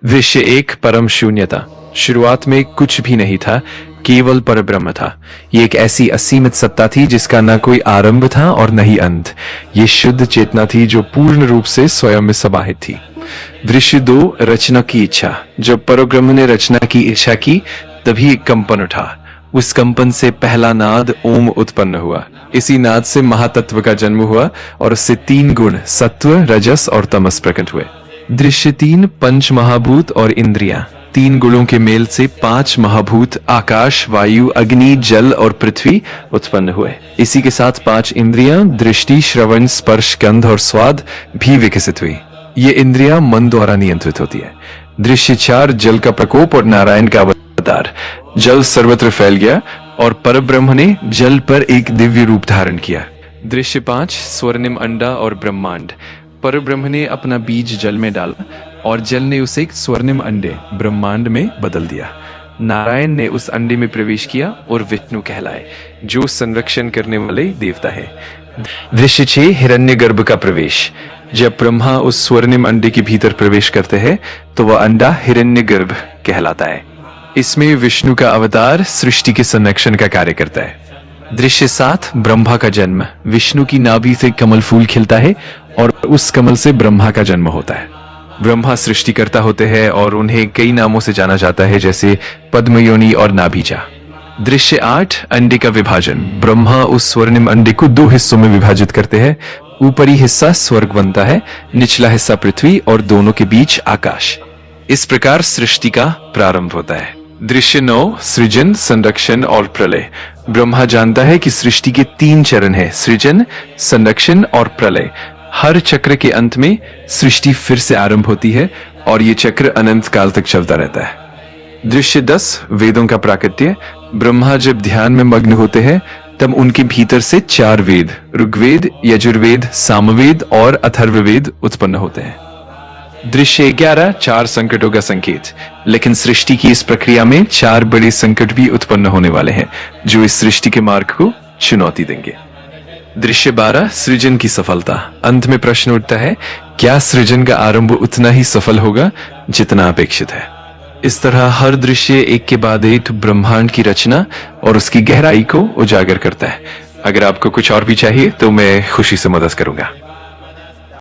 दृश्य एक, परम शून्यता। शुरुआत में कुछ भी नहीं था, केवल परब्रह्म था। ये एक ऐसी असीमित सत्ता थी जिसका न कोई आरंभ था और न ही अंत। ये शुद्ध चेतना थी जो पूर्ण रूप से स्वयं में समाहित थी। दृश्य दो, रचना की इच्छा। जब परब्रह्म ने रचना की इच्छा की तभी एक कंपन उठा। उस कंपन से पहला नाद ओम उत्पन्न हुआ। इसी नाद से महातत्व का जन्म हुआ और उससे तीन गुण सत्व, रजस और तमस प्रकट हुए। दृश्य तीन, पंच महाभूत और इंद्रियां। तीन गुणों के मेल से पांच महाभूत आकाश, वायु, अग्नि, जल और पृथ्वी उत्पन्न हुए। इसी के साथ पांच इंद्रियां दृष्टि, श्रवण, स्पर्श, गंध और स्वाद भी विकसित हुई। ये इंद्रियां मन द्वारा नियंत्रित होती है। दृश्य चार, जल का प्रकोप और नारायण का अवतार। जल सर्वत्र फैल गया और परब्रह्म ने जल पर एक दिव्य रूप धारण किया। दृश्य पांच, स्वर्णिम अंडा और ब्रह्मांड। परब्रह्म ने अपना बीज जल में डाला और जल ने उसे एक स्वर्णिम अंडे ब्रह्मांड में बदल दिया। नारायण ने उस अंडे में प्रवेश किया और विष्णु कहलाए, जो संरक्षण करने वाले देवता है। दृश्य छह, हिरण्यगर्भ का प्रवेश। जब ब्रह्मा उस स्वर्णिम अंडे के भीतर प्रवेश करते हैं तो वह अंडा हिरण्यगर्भ कहलाता है। इसमें विष्णु का अवतार सृष्टि के संरक्षण का कार्य करता है। दृश्य सात, ब्रह्मा का जन्म। विष्णु की नाभि से कमल फूल खिलता है और उस कमल से ब्रह्मा का जन्म होता है। ब्रह्मा सृष्टिकर्ता होते हैं और उन्हें कई नामों से जाना जाता है, जैसे पद्मयोनि और नाभिजा। दृश्य आठ, अंडे का विभाजन। ब्रह्मा उस स्वर्णिम अंडे को दो हिस्सों में विभाजित करते हैं। ऊपरी हिस्सा स्वर्ग बनता है, निचला हिस्सा पृथ्वी और दोनों के बीच आकाश। इस प्रकार सृष्टि का प्रारंभ होता है। दृश्य नौ, सृजन, संरक्षण और प्रलय। ब्रह्मा जानता है कि सृष्टि के तीन चरण हैं, सृजन, संरक्षण और प्रलय। हर चक्र के अंत में सृष्टि फिर से आरंभ होती है और ये चक्र अनंत काल तक चलता रहता है। दृश्य 10, वेदों का प्राकट्य। ब्रह्मा जब ध्यान में मग्न होते हैं तब उनके भीतर से चार वेद, ऋग्वेद, यजुर्वेद, सामवेद और अथर्ववेद उत्पन्न होते हैं। दृश्य 11, चार संकटों का संकेत। लेकिन सृष्टि की इस प्रक्रिया में चार बड़े संकट भी उत्पन्न होने वाले हैं जो इस सृष्टि के मार्ग को चुनौती देंगे। दृश्य 12, सृजन की सफलता। अंत में प्रश्न उठता है, क्या सृजन का आरंभ उतना ही सफल होगा जितना अपेक्षित है? इस तरह हर दृश्य एक के बाद एक ब्रह्मांड की रचना और उसकी गहराई को उजागर करता है। अगर आपको कुछ और भी चाहिए तो मैं खुशी से मदद करूंगा।